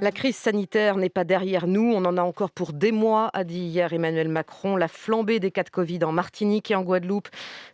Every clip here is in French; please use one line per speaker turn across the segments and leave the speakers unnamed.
La crise sanitaire n'est pas derrière nous, on en a encore pour des mois, a dit hier Emmanuel Macron. La flambée des cas de Covid en Martinique et en Guadeloupe,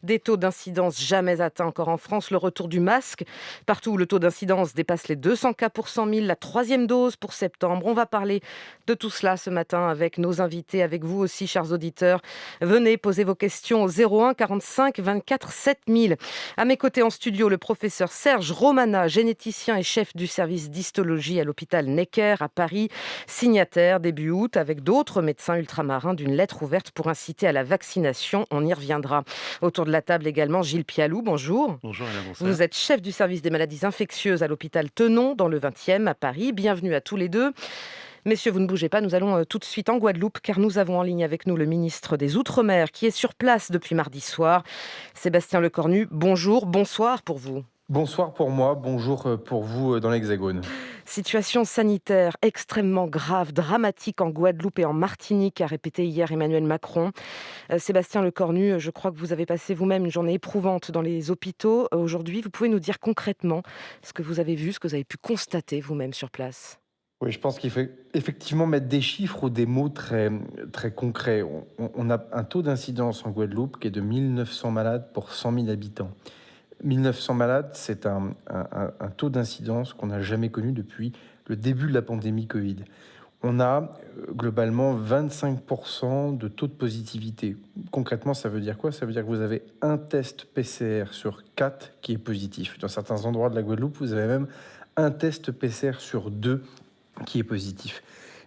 des taux d'incidence jamais atteints encore en France, le retour du masque. Partout où le taux d'incidence dépasse les 200 cas pour 100 000, la troisième dose pour septembre. On va parler de tout cela ce matin avec nos invités, avec vous aussi, chers auditeurs. Venez poser vos questions au 01 45 24 7000. À mes côtés en studio, le professeur Serge Romana, généticien et chef du service d'histologie à l'hôpital Necker à Paris, signataire début août avec d'autres médecins ultramarins d'une lettre ouverte pour inciter à la vaccination. On y reviendra. Autour de la table également, Gilles Pialou, bonjour.
Bonjour Alain Bonser.
Vous êtes chef du service des maladies infectieuses à l'hôpital Tenon dans le 20e à Paris. Bienvenue à tous les deux. Messieurs, vous ne bougez pas, nous allons tout de suite en Guadeloupe car nous avons en ligne avec nous le ministre des Outre-mer qui est sur place depuis mardi soir. Sébastien Lecornu, bonjour, bonsoir pour vous.
Bonsoir pour moi, bonjour pour vous dans l'Hexagone.
Situation sanitaire extrêmement grave, dramatique en Guadeloupe et en Martinique, a répété hier Emmanuel Macron. Sébastien Lecornu, je crois que vous avez passé vous-même une journée éprouvante dans les hôpitaux. Aujourd'hui, vous pouvez nous dire concrètement ce que vous avez vu, ce que vous avez pu constater vous-même sur place?
Oui, je pense qu'il faut effectivement mettre des chiffres ou des mots très, très concrets. On a un taux d'incidence en Guadeloupe qui est de 1900 malades pour 100 000 habitants. 1900 malades, c'est un taux d'incidence qu'on n'a jamais connu depuis le début de la pandémie Covid. On a globalement 25% de taux de positivité. Concrètement, ça veut dire quoi? Ça veut dire que vous avez un test PCR sur 4 qui est positif. Dans certains endroits de la Guadeloupe, vous avez même un test PCR sur 2 qui est positif.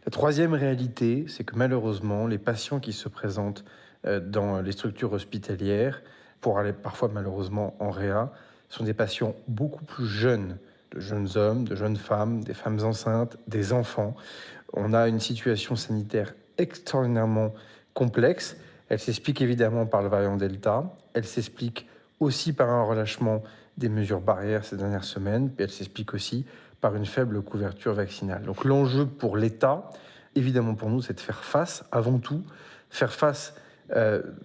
La troisième réalité, c'est que malheureusement, les patients qui se présentent dans les structures hospitalières, pour aller parfois malheureusement en réa, sont des patients beaucoup plus jeunes, de jeunes hommes, de jeunes femmes, des femmes enceintes, des enfants. On a une situation sanitaire extraordinairement complexe. Elle s'explique évidemment par le variant Delta. Elle s'explique aussi par un relâchement des mesures barrières ces dernières semaines. Puis elle s'explique aussi par une faible couverture vaccinale. Donc l'enjeu pour l'État, évidemment pour nous, c'est de faire face, avant tout, faire face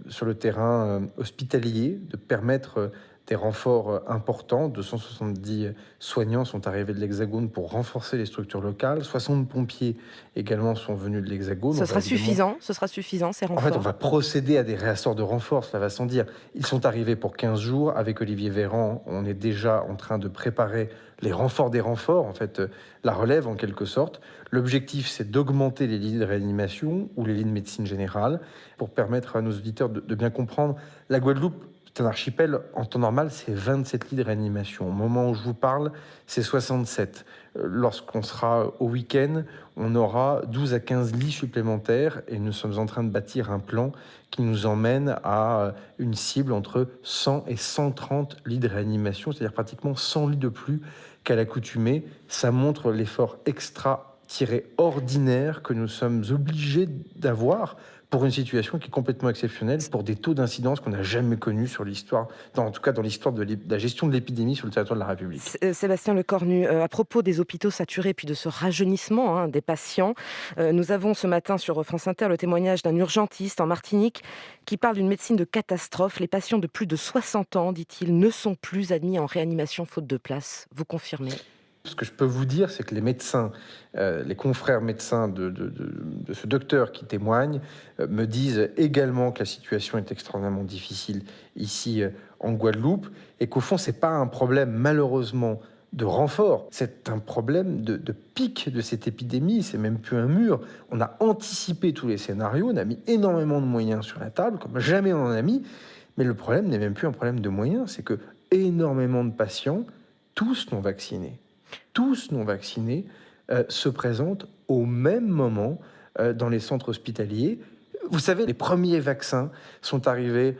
sur le terrain hospitalier, de permettre des renforts importants. 270 soignants sont arrivés de l'Hexagone pour renforcer les structures locales. 60 pompiers également sont venus de l'Hexagone.
Ce sera suffisant ces
En fait, on
renforts.
va procéder à des réassorts de renforts, cela va sans dire. Ils sont arrivés pour 15 jours. Avec Olivier Véran, on est déjà en train de préparer les renforts des renforts, en fait, la relève en quelque sorte. L'objectif, c'est d'augmenter les lits de réanimation ou les lits de médecine générale pour permettre à nos auditeurs de bien comprendre. La Guadeloupe, c'est un archipel, en temps normal, c'est 27 lits de réanimation. Au moment où je vous parle, c'est 67. Lorsqu'on sera au week-end, on aura 12 à 15 lits supplémentaires et nous sommes en train de bâtir un plan qui nous emmène à une cible entre 100 et 130 lits de réanimation, c'est-à-dire pratiquement 100 lits de plus qu'à l'accoutumée. Ça montre l'effort extra-ordinaire que nous sommes obligés d'avoir pour une situation qui est complètement exceptionnelle, pour des taux d'incidence qu'on n'a jamais connus sur l'histoire, en tout cas dans l'histoire de la gestion de l'épidémie sur le territoire de la République.
Sébastien Lecornu, à propos des hôpitaux saturés puis de ce rajeunissement des patients, nous avons ce matin sur France Inter le témoignage d'un urgentiste en Martinique qui parle d'une médecine de catastrophe. Les patients de plus de 60 ans, dit-il, ne sont plus admis en réanimation faute de place. Vous confirmez?
Ce que je peux vous dire, c'est que les médecins, les confrères médecins de ce docteur qui témoigne, me disent également que la situation est extrêmement difficile ici en Guadeloupe et qu'au fond, ce n'est pas un problème malheureusement de renfort, c'est un problème de pic de cette épidémie, c'est même plus un mur. On a anticipé tous les scénarios, on a mis énormément de moyens sur la table, comme jamais on en a mis, mais le problème n'est même plus un problème de moyens, c'est que énormément de patients, tous non vaccinés, se présentent au même moment dans les centres hospitaliers. Vous savez, les premiers vaccins sont arrivés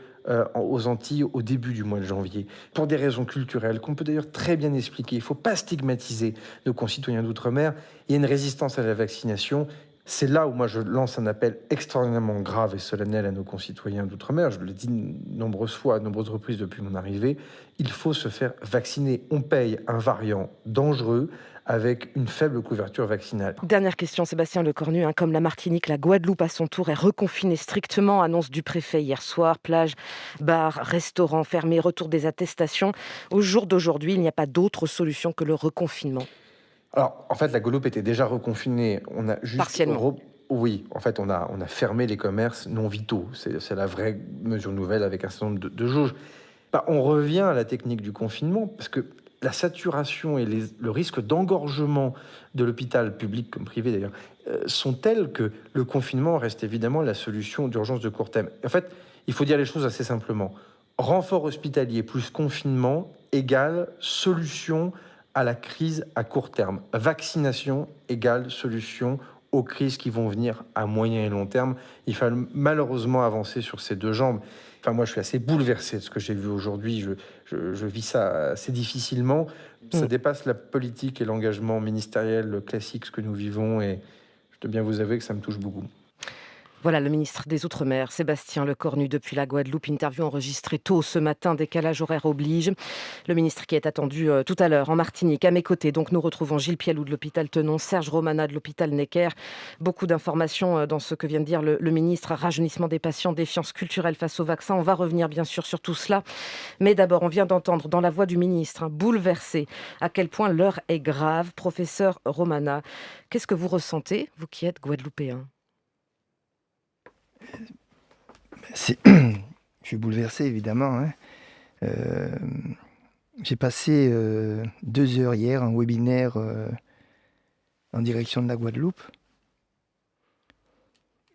aux Antilles au début du mois de janvier, pour des raisons culturelles qu'on peut d'ailleurs très bien expliquer. Il ne faut pas stigmatiser nos concitoyens d'outre-mer. Il y a une résistance à la vaccination. C'est là où moi je lance un appel extraordinairement grave et solennel à nos concitoyens d'outre-mer. Je l'ai dit nombreuses fois, à nombreuses reprises depuis mon arrivée. Il faut se faire vacciner. On paye un variant dangereux avec une faible couverture vaccinale.
Dernière question, Sébastien Lecornu. Comme la Martinique, la Guadeloupe à son tour est reconfinée strictement. Annonce du préfet hier soir. Plages, bars, restaurants fermés, retour des attestations. Au jour d'aujourd'hui, il n'y a pas d'autre solution que le reconfinement.
Alors, en fait, la Guadeloupe était déjà reconfinée. On a juste
Partiellement.
Oui, en fait, on a fermé les commerces non vitaux. C'est la vraie mesure nouvelle avec un certain nombre de jauges. Bah, on revient à la technique du confinement parce que la saturation et le risque d'engorgement de l'hôpital, public comme privé d'ailleurs, sont tels que le confinement reste évidemment la solution d'urgence de court terme. En fait, il faut dire les choses assez simplement. Renfort hospitalier plus confinement égale solution à la crise à court terme. Vaccination égale solution aux crises qui vont venir à moyen et long terme. Il faut malheureusement avancer sur ces deux jambes. Enfin, moi, je suis assez bouleversé de ce que j'ai vu aujourd'hui. Je vis ça assez difficilement. Ça
Mm.
dépasse la politique et l'engagement ministériel classique, ce que nous vivons. Et je dois bien vous avouer que ça me touche beaucoup.
Voilà le ministre des Outre-mer, Sébastien Lecornu, depuis la Guadeloupe. Interview enregistrée tôt ce matin, décalage horaire oblige. Le ministre qui est attendu tout à l'heure en Martinique. À mes côtés, donc, nous retrouvons Gilles Pialou de l'hôpital Tenon, Serge Romana de l'hôpital Necker. Beaucoup d'informations dans ce que vient de dire le ministre. Rajeunissement des patients, défiance culturelle face au vaccin. On va revenir bien sûr sur tout cela. Mais d'abord, on vient d'entendre dans la voix du ministre, bouleversé, à quel point l'heure est grave. Professeur Romana, qu'est-ce que vous ressentez, vous qui êtes guadeloupéen ?
Je suis bouleversé, évidemment. Hein. J'ai passé 2 heures hier, un webinaire en direction de la Guadeloupe.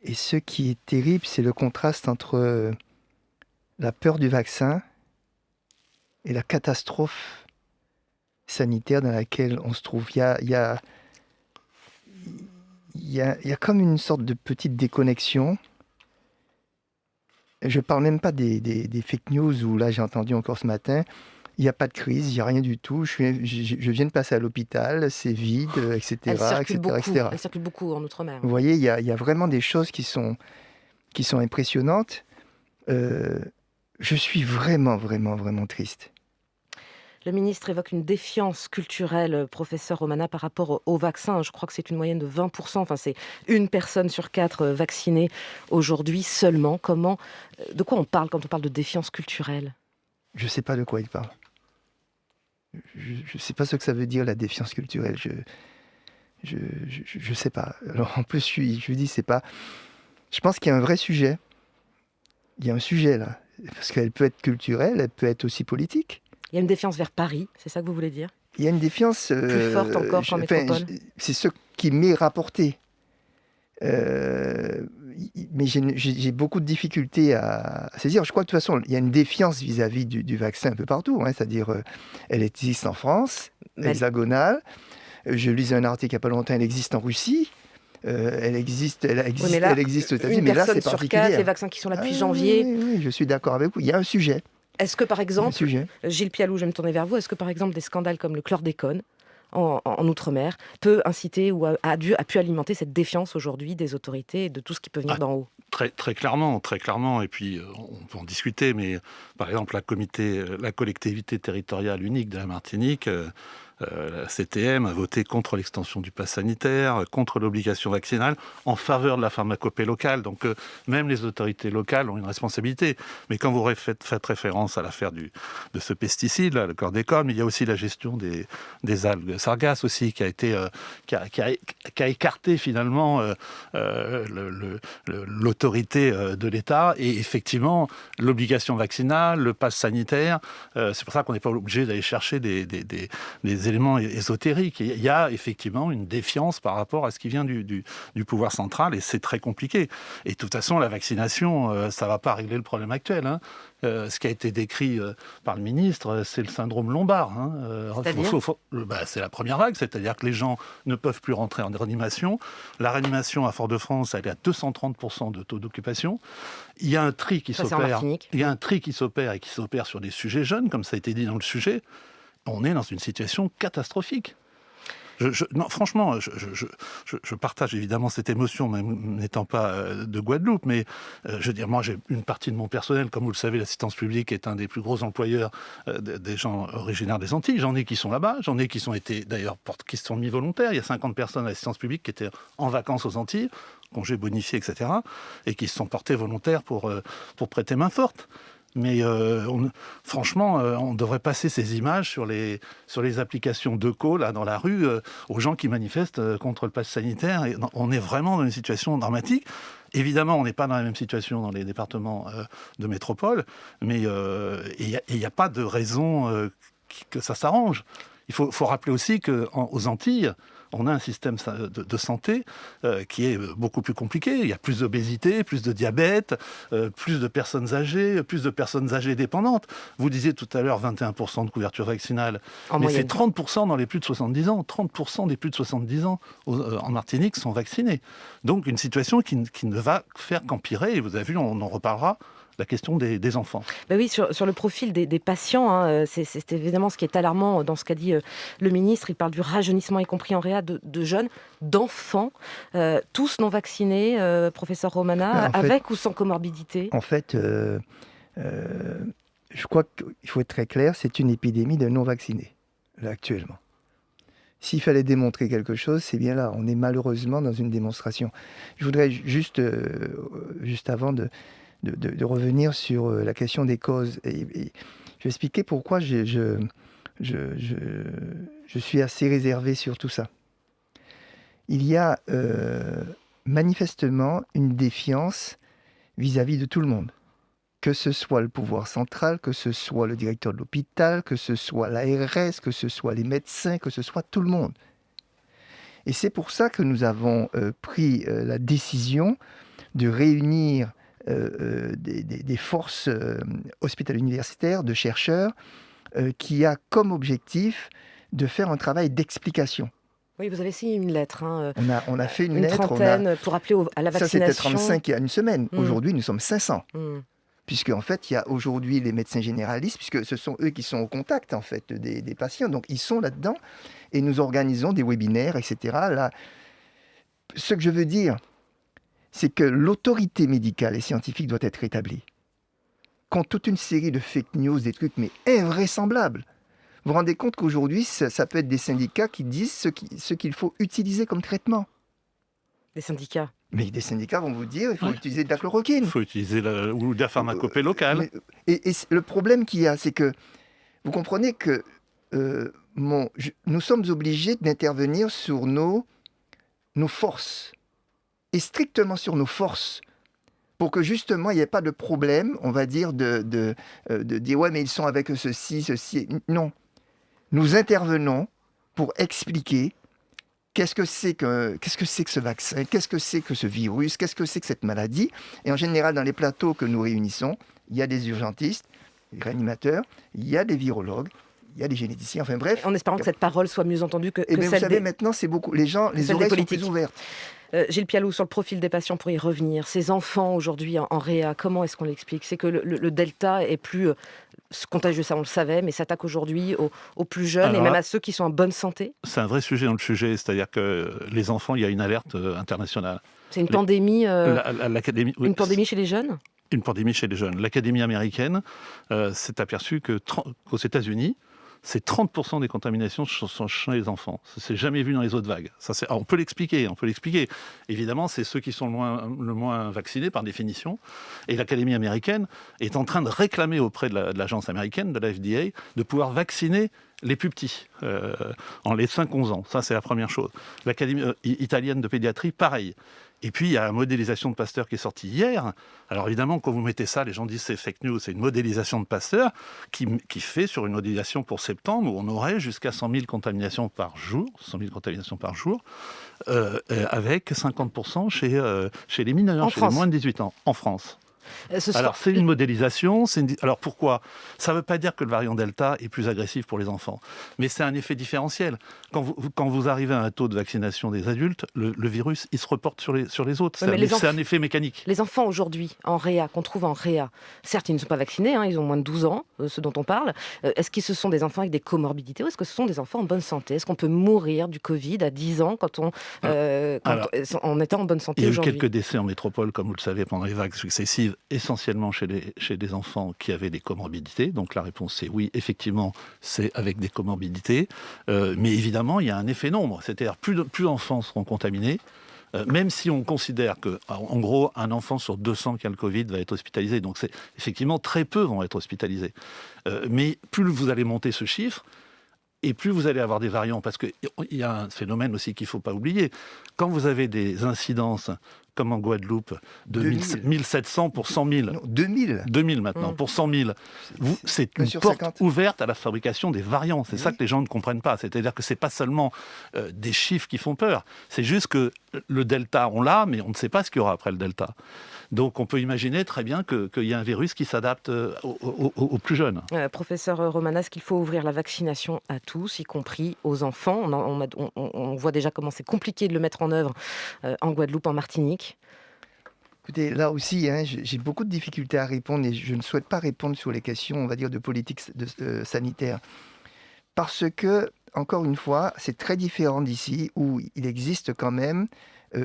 Et ce qui est terrible, c'est le contraste entre la peur du vaccin et la catastrophe sanitaire dans laquelle on se trouve. Il y a comme une sorte de petite déconnexion. Je ne parle même pas des fake news où là j'ai entendu encore ce matin, il n'y a pas de crise, il n'y a rien du tout, je viens de passer à l'hôpital, c'est vide, etc.
Elle circule
etc.,
beaucoup,
etc.
elle circule beaucoup en Outre-mer.
Vous voyez, il y a vraiment des choses qui sont impressionnantes. Je suis vraiment, vraiment, vraiment triste.
Le ministre évoque une défiance culturelle, professeur Romana, par rapport au vaccin. Je crois que c'est une moyenne de 20%. Enfin, c'est une personne sur 4 vaccinée aujourd'hui seulement. De quoi on parle quand on parle de défiance culturelle ?
Je ne sais pas de quoi il parle. Je ne sais pas ce que ça veut dire, la défiance culturelle. Je sais pas. Alors, en plus, je dis, c'est pas... Je pense qu'il y a un vrai sujet. Il y a un sujet, là. Parce qu'elle peut être culturelle, elle peut être aussi politique.
Il y a une défiance vers Paris, c'est ça que vous voulez dire ?
Il y a une défiance...
Plus forte encore qu'en métropole.
C'est ce qui m'est rapporté. Mais j'ai beaucoup de difficultés à saisir. Je crois que de toute façon, il y a une défiance vis-à-vis du vaccin un peu partout. Hein, c'est-à-dire, elle existe en France, hexagonale. Je lisais un article il n'y a pas longtemps, elle existe en Russie. Elle existe aux États-Unis.
Mais là,
c'est
une personne sur 4, les vaccins qui sont là depuis janvier.
Oui, je suis d'accord avec vous. Il y a un sujet.
Est-ce que, par exemple, Gilles Pialou, je vais me tourner vers vous, est-ce que, par exemple, des scandales comme le chlordécone en Outre-mer peut inciter ou a pu alimenter cette défiance aujourd'hui des autorités et de tout ce qui peut venir d'en haut ?
Très, très clairement. Et puis, on peut en discuter, mais par exemple, la collectivité territoriale unique de la Martinique, la CTM, a voté contre l'extension du pass sanitaire, contre l'obligation vaccinale, en faveur de la pharmacopée locale. Donc, même les autorités locales ont une responsabilité. Mais quand vous faites référence à l'affaire de ce pesticide, là, le chlordécone, mais il y a aussi la gestion des algues sargasses aussi, qui a écarté finalement l'autorité de l'État. Et effectivement, l'obligation vaccinale, le pass sanitaire, c'est pour ça qu'on n'est pas obligé d'aller chercher des éléments ésotériques. Il y a effectivement une défiance par rapport à ce qui vient du pouvoir central, et c'est très compliqué. Et de toute façon, la vaccination, ça ne va pas régler le problème actuel. Hein. Ce qui a été décrit par le ministre, c'est le syndrome lombard. Hein. C'est la première vague, c'est-à-dire que les gens ne peuvent plus rentrer en réanimation. La réanimation à Fort-de-France, elle est à 230% de taux d'occupation. Il y a un tri qui s'opère. Il y a un tri qui s'opère et qui s'opère sur des sujets jeunes, comme ça a été dit dans le sujet. On est dans une situation catastrophique. Franchement, je partage évidemment cette émotion, même n'étant pas de Guadeloupe, mais je veux dire, moi, j'ai une partie de mon personnel, comme vous le savez, l'assistance publique est un des plus gros employeurs des gens originaires des Antilles. J'en ai qui sont là-bas, j'en ai qui qui sont mis volontaires. Il y a 50 personnes à l'assistance publique qui étaient en vacances aux Antilles, congés bonifiés, etc., et qui se sont portés volontaires pour prêter main forte. Mais franchement, on devrait passer ces images sur les applications d'ECO, là, dans la rue, aux gens qui manifestent contre le pass sanitaire. Et on est vraiment dans une situation dramatique. Évidemment, on n'est pas dans la même situation dans les départements de métropole, mais il n'y a pas de raison que ça s'arrange. Il faut rappeler aussi qu'aux Antilles, on a un système de santé qui est beaucoup plus compliqué. Il y a plus d'obésité, plus de diabète, plus de personnes âgées dépendantes. Vous disiez tout à l'heure 21% de couverture vaccinale, mais c'est 30% dans les plus de 70 ans. 30% des plus de 70 ans en Martinique sont vaccinés. Donc une situation qui ne va faire qu'empirer. Et vous avez vu, on en reparlera. La question des enfants.
Ben oui, sur le profil des patients, hein, c'est évidemment ce qui est alarmant dans ce qu'a dit le ministre. Il parle du rajeunissement, y compris en réa, de jeunes, d'enfants, tous non vaccinés, professeur Romana, avec ou sans comorbidité.
En fait, je crois qu'il faut être très clair, c'est une épidémie de non-vaccinés, là, actuellement. S'il fallait démontrer quelque chose, c'est bien là. On est malheureusement dans une démonstration. Je voudrais juste avant de revenir sur la question des causes. Et je vais expliquer pourquoi je suis assez réservé sur tout ça. Il y a manifestement une défiance vis-à-vis de tout le monde. Que ce soit le pouvoir central, que ce soit le directeur de l'hôpital, que ce soit l'ARS, que ce soit les médecins, que ce soit tout le monde. Et c'est pour ça que nous avons pris la décision de réunir des forces hospitalo-universitaires, de chercheurs, qui a comme objectif de faire un travail d'explication.
Oui, vous avez signé une lettre. Hein,
on a fait une lettre.
Trentaine pour appeler à la vaccination.
Ça, c'était 35 il y a une semaine. Aujourd'hui, nous sommes 500. Puisque, en fait, il y a aujourd'hui les médecins généralistes, puisque ce sont eux qui sont au contact, en fait, des patients. Donc, ils sont là-dedans. Et nous organisons des webinaires, etc. Là, ce que je veux dire, c'est que l'autorité médicale et scientifique doit être rétablie. Contre toute une série de fake news, des trucs, mais invraisemblables. Vous vous rendez compte qu'aujourd'hui, ça peut être des syndicats qui disent ce qu'il faut utiliser comme traitement.
Des syndicats?
Mais des syndicats vont vous dire qu'il faut utiliser de la chloroquine.
Il faut utiliser ou de la pharmacopée locale.
Et le problème qu'il y a, c'est que vous comprenez que nous sommes obligés d'intervenir sur nos forces. Et strictement sur nos forces, pour que justement il n'y ait pas de problème, on va dire, de dire « ouais, mais ils sont avec ceci. » Non. Nous intervenons pour expliquer qu'est-ce que c'est que ce vaccin, qu'est-ce que c'est que ce virus, qu'est-ce que c'est que cette maladie. Et en général, dans les plateaux que nous réunissons, il y a des urgentistes, des réanimateurs, il y a des virologues, il y a des généticiens, enfin bref.
En espérant que cette parole soit mieux entendue que
celle
des...
Vous savez, maintenant, c'est beaucoup... Les oreilles sont plus ouvertes.
Gilles Pialou, sur le profil des patients, pour y revenir, ces enfants aujourd'hui en réa, comment est-ce qu'on l'explique? C'est que le Delta est plus contagieux, ça on le savait, mais s'attaque aujourd'hui aux plus jeunes et même à ceux qui sont en bonne santé?
C'est un vrai sujet dans le sujet, c'est-à-dire que les enfants, il y a une alerte internationale.
C'est une pandémie,
une
pandémie chez les jeunes?
Une pandémie chez les jeunes. L'Académie américaine s'est aperçue qu'aux États-Unis, c'est 30% des contaminations sont chez les enfants. Ça ne s'est jamais vu dans les autres vagues. On peut l'expliquer. Évidemment, c'est ceux qui sont le moins vaccinés par définition. Et l'Académie américaine est en train de réclamer auprès de l'agence américaine, de la FDA, de pouvoir vacciner les plus petits, en les 5-11 ans. Ça, c'est la première chose. L'Académie italienne de pédiatrie, pareil. Et puis, il y a la modélisation de Pasteur qui est sortie hier. Alors évidemment, quand vous mettez ça, les gens disent c'est fake news. C'est une modélisation de Pasteur qui fait sur une modélisation pour septembre où on aurait jusqu'à 100 000 contaminations par jour, avec 50% chez les mineurs, chez les moins de 18 ans, en France. Alors, c'est une modélisation. Alors, pourquoi? Ça ne veut pas dire que le variant Delta est plus agressif pour les enfants, mais c'est un effet différentiel. Quand vous arrivez à un taux de vaccination des adultes, le virus, il se reporte sur les autres. C'est un effet mécanique.
Les enfants, aujourd'hui, en réa, qu'on trouve en réa, certes, ils ne sont pas vaccinés, ils ont moins de 12 ans, ceux dont on parle. Est-ce que ce sont des enfants avec des comorbidités ou est-ce que ce sont des enfants en bonne santé? Est-ce qu'on peut mourir du Covid à 10 ans en étant en bonne santé aujourd'hui?
Il y a eu quelques décès en métropole, comme vous le savez, pendant les vagues successives, essentiellement chez des enfants qui avaient des comorbidités. Donc la réponse c'est oui, effectivement, c'est avec des comorbidités. Mais évidemment, il y a un effet nombre. C'est-à-dire plus d'enfants seront contaminés, même si on considère que, en gros, un enfant sur 200 qui a le Covid va être hospitalisé. Donc, c'est effectivement très peu vont être hospitalisés. Mais plus vous allez monter ce chiffre, et plus vous allez avoir des variants, parce qu'il y a un phénomène aussi qu'il ne faut pas oublier. Quand vous avez des incidences, comme en Guadeloupe, de 1700 pour 100 000.
Non, 2000.
2000 maintenant, pour 100 000. C'est une porte 50. Ouverte à la fabrication des variants. C'est ça que les gens ne comprennent pas. C'est-à-dire que ce n'est pas seulement des chiffres qui font peur. C'est juste que le delta, on l'a, mais on ne sait pas ce qu'il y aura après le delta. Donc on peut imaginer très bien qu'il y a un virus qui s'adapte aux plus jeunes.
Professeur Romanas, qu'il faut ouvrir la vaccination à tous, y compris aux enfants. On voit déjà comment c'est compliqué de le mettre en œuvre en Guadeloupe, en Martinique.
Écoutez, là aussi, j'ai beaucoup de difficultés à répondre et je ne souhaite pas répondre sur les questions, on va dire, de politique sanitaire. Parce que, encore une fois, c'est très différent d'ici, où il existe quand même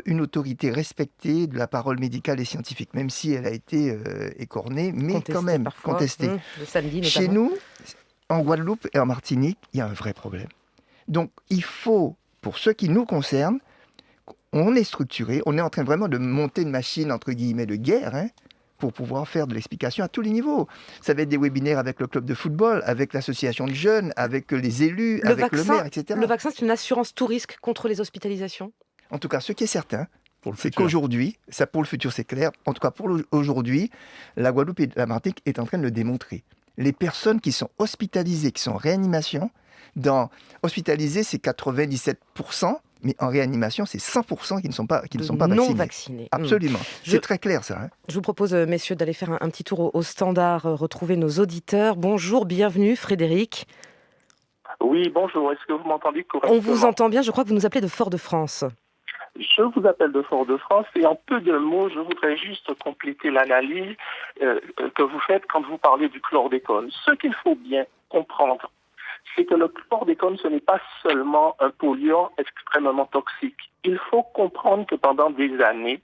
une autorité respectée de la parole médicale et scientifique, même si elle a été écornée, mais
contestée
quand même
parfois.
contestée.
Le samedi, notamment.
Chez nous, en Guadeloupe et en Martinique, il y a un vrai problème. Donc, il faut, pour ce qui nous concerne, on est structuré, on est en train vraiment de monter une machine, entre guillemets, de guerre, pour pouvoir faire de l'explication à tous les niveaux. Ça va être des webinaires avec le club de football, avec l'association de jeunes, avec les élus, avec le maire, etc.
Le vaccin, c'est une assurance tout risque contre les hospitalisations ?
En tout cas, ce qui est certain, c'est
futur.
qu'aujourd'hui, ça pour le futur c'est clair, en tout cas pour aujourd'hui, la Guadeloupe et la Martinique est en train de le démontrer. Les personnes qui sont hospitalisées, qui sont en réanimation, hospitalisées c'est 97%, mais en réanimation c'est 100% qui ne sont pas vaccinés.
Non vaccinés.
Absolument. C'est très clair ça.
Je vous propose, messieurs, d'aller faire un petit tour au standard, retrouver nos auditeurs. Bonjour, bienvenue Frédéric.
Oui, bonjour, est-ce que vous m'entendez correctement ?
On vous entend bien, je crois que vous nous appelez de Fort-de-France.
Je vous appelle de Fort-de-France et en peu de mots, je voudrais juste compléter l'analyse que vous faites quand vous parlez du chlordécone. Ce qu'il faut bien comprendre, c'est que le chlordécone, ce n'est pas seulement un polluant extrêmement toxique. Il faut comprendre que pendant des années,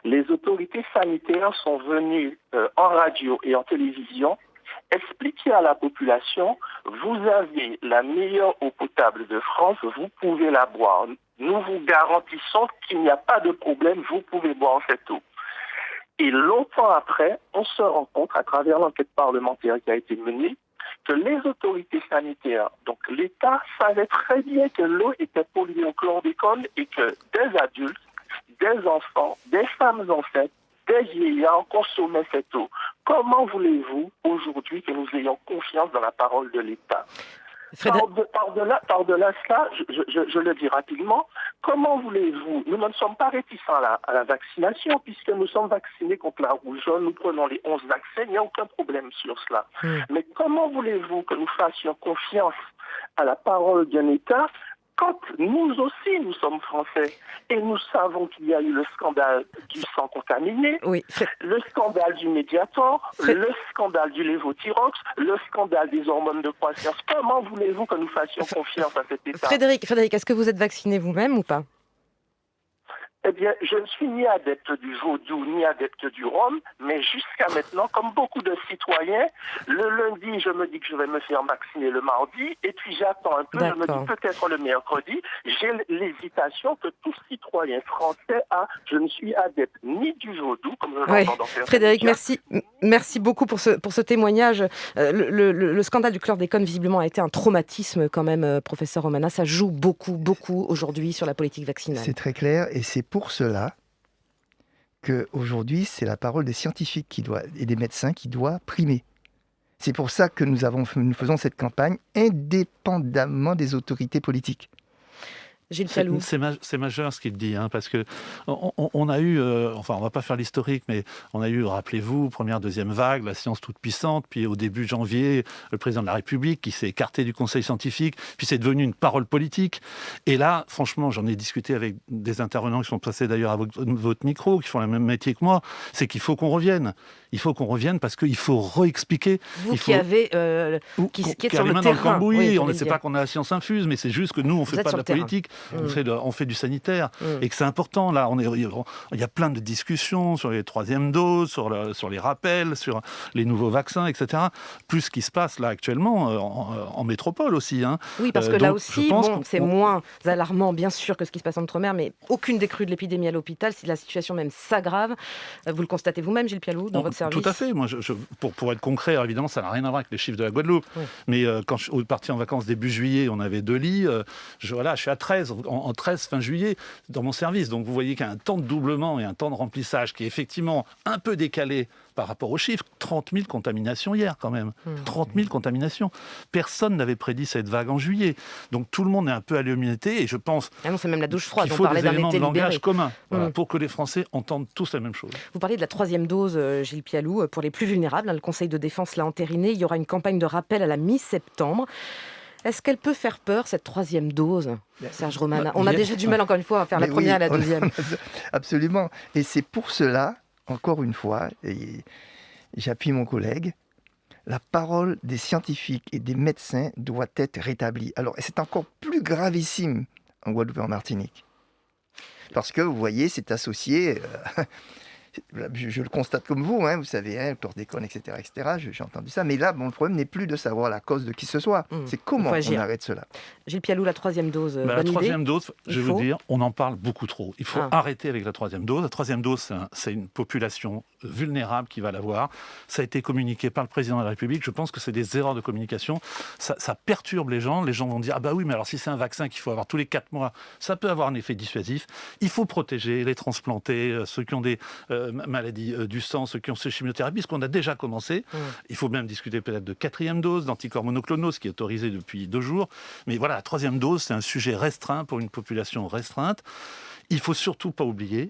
les autorités sanitaires sont venues en radio et en télévision expliquer à la population, vous avez la meilleure eau potable de France, vous pouvez la boire. Nous vous garantissons qu'il n'y a pas de problème, vous pouvez boire cette eau. Et longtemps après, on se rend compte, à travers l'enquête parlementaire qui a été menée, que les autorités sanitaires, donc l'État, savait très bien que l'eau était polluée au chlordécone et que des adultes, des enfants, des femmes enceintes, des vieillards consommaient cette eau. Comment voulez-vous aujourd'hui que nous ayons confiance dans la parole de l'État ? Par-delà cela, je le dis rapidement, comment voulez-vous, nous ne sommes pas réticents à la vaccination puisque nous sommes vaccinés contre la rougeole, nous prenons les 11 vaccins, il n'y a aucun problème sur cela. Mais comment voulez-vous que nous fassions confiance à la parole d'un État quand nous aussi, nous sommes français et nous savons qu'il y a eu le scandale du sang contaminé, le scandale du Mediator, le scandale du lévothyrox, le scandale des hormones de croissance. Comment voulez-vous que nous fassions confiance à cet État ?
Frédéric, est-ce que vous êtes vacciné vous-même ou pas ?
Eh bien, je ne suis ni adepte du vaudou, ni adepte du rhum, mais jusqu'à maintenant, comme beaucoup de citoyens, le lundi, je me dis que je vais me faire vacciner le mardi, et puis j'attends un peu, je me dis peut-être le mercredi. J'ai l'hésitation que tout citoyen français a. Je ne suis adepte ni du vaudou, comme je l'entends dans certains
Frédéric, merci beaucoup pour ce témoignage. Le scandale du chlordécone, visiblement, a été un traumatisme quand même, professeur Romanas. Ça joue beaucoup aujourd'hui sur la politique vaccinale.
C'est très clair, et c'est pour cela qu'aujourd'hui, c'est la parole des scientifiques et des médecins qui doit primer. C'est pour ça que nous faisons cette campagne indépendamment des autorités politiques.
Gilles Calou.
C'est majeur ce qu'il dit, parce que on a eu, on va pas faire l'historique, mais on a eu, rappelez-vous, première, deuxième vague, la science toute puissante, puis au début janvier, le président de la République qui s'est écarté du conseil scientifique, puis c'est devenu une parole politique. Et là, franchement, j'en ai discuté avec des intervenants qui sont passés d'ailleurs à votre micro, qui font le même métier que moi, c'est qu'il faut qu'on revienne. Il faut qu'on revienne parce qu'il faut réexpliquer.
Qui êtes sur le terrain.
Dans le cambouis, on ne sait pas qu'on a la science infuse, mais c'est juste que nous, on ne fait pas de la politique. on fait du sanitaire, et que c'est important. Là, il y a plein de discussions sur les troisièmes doses, sur les rappels, sur les nouveaux vaccins, etc. Plus ce qui se passe là actuellement en métropole aussi.
Oui, parce que là aussi, c'est moins alarmant, bien sûr, que ce qui se passe en Outre-mer, mais aucune décrue de l'épidémie à l'hôpital, si la situation même s'aggrave. Vous le constatez vous-même, Gilles Pialou, dans votre service?
Tout à fait. Moi, pour être concret, évidemment, ça n'a rien à voir avec les chiffres de la Guadeloupe. Oui. Mais quand je suis parti en vacances début juillet, on avait 2 lits. Je suis à 13, en 13 fin juillet, dans mon service. Donc vous voyez qu'il y a un temps de doublement et un temps de remplissage qui est effectivement un peu décalé par rapport aux chiffres. 30 000 contaminations hier, quand même. 30 000 contaminations. Personne n'avait prédit cette vague en juillet. Donc tout le monde est un peu à l'immunité et je pense
c'est même la douche froide.
qu'il faut des éléments de langage communs pour que les Français entendent tous la même chose.
Vous parlez de la 3e dose, Gilles Pialou, pour les plus vulnérables. Le Conseil de défense l'a entériné. Il y aura une campagne de rappel à la mi-septembre. Est-ce qu'elle peut faire peur, cette 3e dose, Serge Romana? On a déjà du mal, encore une fois, à faire la première et la deuxième.
Absolument. Et c'est pour cela, encore une fois, et j'appuie mon collègue, la parole des scientifiques et des médecins doit être rétablie. Alors, c'est encore plus gravissime en Guadeloupe et en Martinique. Parce que, vous voyez, c'est associé... Je le constate comme vous, vous savez, le chlordécone, etc. J'ai entendu ça. Mais là, le problème n'est plus de savoir la cause de qui ce soit. C'est comment on arrête cela.
Gilles Pialou, la 3e dose,
la 3e dose, je vais vous dire, on en parle beaucoup trop. Il faut arrêter avec la 3e dose. La 3e dose, c'est une population vulnérable qui va l'avoir. Ça a été communiqué par le président de la République. Je pense que c'est des erreurs de communication. Ça perturbe les gens. Les gens vont dire, ah bah oui, mais alors si c'est un vaccin qu'il faut avoir tous les 4 mois, ça peut avoir un effet dissuasif. Il faut protéger les transplantés, ceux qui ont des maladies du sang, ceux qui ont ces chimiothérapies, ce qu'on a déjà commencé. Il faut même discuter peut-être de 4e dose, d'anticorps monoclonaux, ce qui est autorisé depuis 2 jours. Mais voilà, la 3e dose, c'est un sujet restreint pour une population restreinte. Il ne faut surtout pas oublier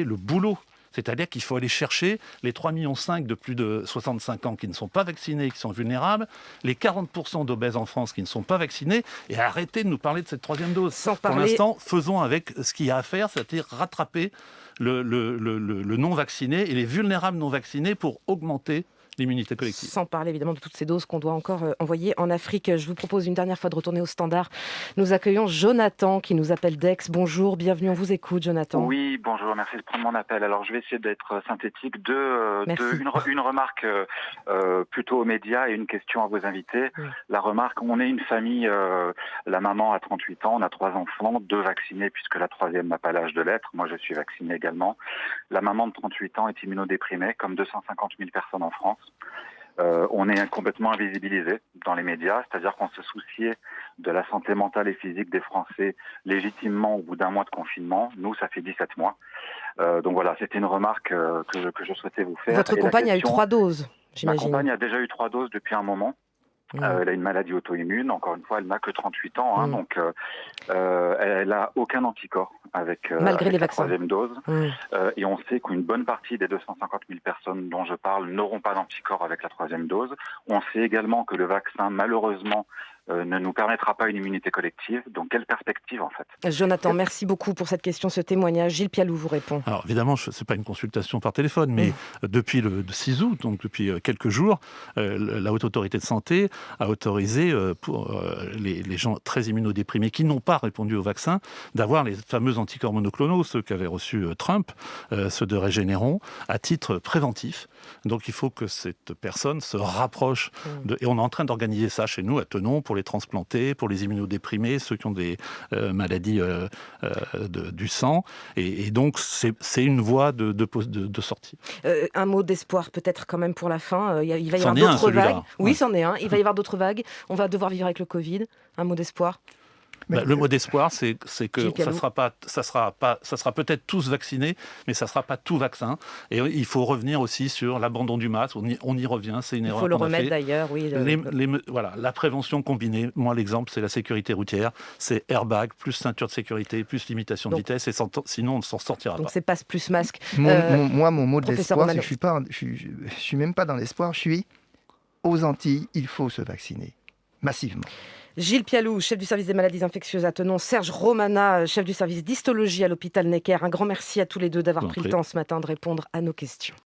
le boulot. C'est-à-dire qu'il faut aller chercher les 3,5 millions de plus de 65 ans qui ne sont pas vaccinés, qui sont vulnérables, les 40% d'obèses en France qui ne sont pas vaccinés, et arrêter de nous parler de cette 3e dose. Pour l'instant, faisons avec ce qu'il y a à faire, c'est-à-dire rattraper le non-vacciné et les vulnérables non-vaccinés pour augmenter l'immunité collective.
Sans parler évidemment de toutes ces doses qu'on doit encore envoyer en Afrique. Je vous propose une dernière fois de retourner au standard. Nous accueillons Jonathan qui nous appelle d'Aix. Bonjour, bienvenue, on vous écoute Jonathan.
Oui, bonjour, merci de prendre mon appel. Alors je vais essayer d'être synthétique. Une remarque plutôt aux médias et une question à vos invités. La remarque, on est une famille, la maman a 38 ans, on a 3 enfants, 2 vaccinés puisque la 3e n'a pas l'âge de l'être. Moi je suis vacciné également. La maman de 38 ans est immunodéprimée comme 250 000 personnes en France. On est complètement invisibilisé dans les médias, c'est-à-dire qu'on se souciait de la santé mentale et physique des Français légitimement au bout d'un mois de confinement. Nous, ça fait 17 mois. Donc voilà, c'était une remarque que je souhaitais vous faire.
Votre compagne a eu 3 doses, j'imagine.
Ma compagne a déjà eu 3 doses depuis un moment. Elle a une maladie auto-immune. Encore une fois, elle n'a que 38 ans, donc elle n'a aucun anticorps avec
malgré les
la
vaccins.
3e dose. Et on sait qu'une bonne partie des 250 000 personnes dont je parle n'auront pas d'anticorps avec la 3e dose. On sait également que le vaccin, malheureusement, ne nous permettra pas une immunité collective. Donc, quelle perspective, en fait?
Jonathan, merci beaucoup pour cette question, ce témoignage. Gilles Pialou vous répond.
Alors, évidemment, ce n'est pas une consultation par téléphone, mais depuis le 6 août, donc depuis quelques jours, la Haute Autorité de Santé a autorisé pour les gens très immunodéprimés qui n'ont pas répondu au vaccin d'avoir les fameux anticorps monoclonaux, ceux qu'avait reçus Trump, ceux de Regeneron, à titre préventif. Donc, il faut que cette personne se rapproche et on est en train d'organiser ça chez nous à Tenon pour les transplantés, pour les immunodéprimés, ceux qui ont des maladies du sang. Et donc, c'est une voie de sortie.
Un mot d'espoir peut-être quand même pour la fin. Il va y avoir d'autres vagues. Oui, c'en est un. Il va y avoir d'autres vagues. On va devoir vivre avec le Covid. Un mot d'espoir.
Le mot d'espoir, c'est que ça sera peut-être tous vaccinés, mais ça ne sera pas tout vaccin. Et il faut revenir aussi sur l'abandon du masque. On y revient, c'est une erreur.
Il faut le remettre d'ailleurs, oui.
Voilà, la prévention combinée. Moi, l'exemple, c'est la sécurité routière. C'est airbag, plus ceinture de sécurité, plus limitation de vitesse. Et sinon, on ne s'en sortira pas.
Donc, c'est passe plus masque.
Moi, mon mot de l'espoir, c'est que je suis même pas dans l'espoir. Je suis aux Antilles. Il faut se vacciner massivement.
Gilles Pialou, chef du service des maladies infectieuses à Tenon, Serge Romana, chef du service d'histologie à l'hôpital Necker. Un grand merci à tous les deux d'avoir pris le temps ce matin de répondre à nos questions.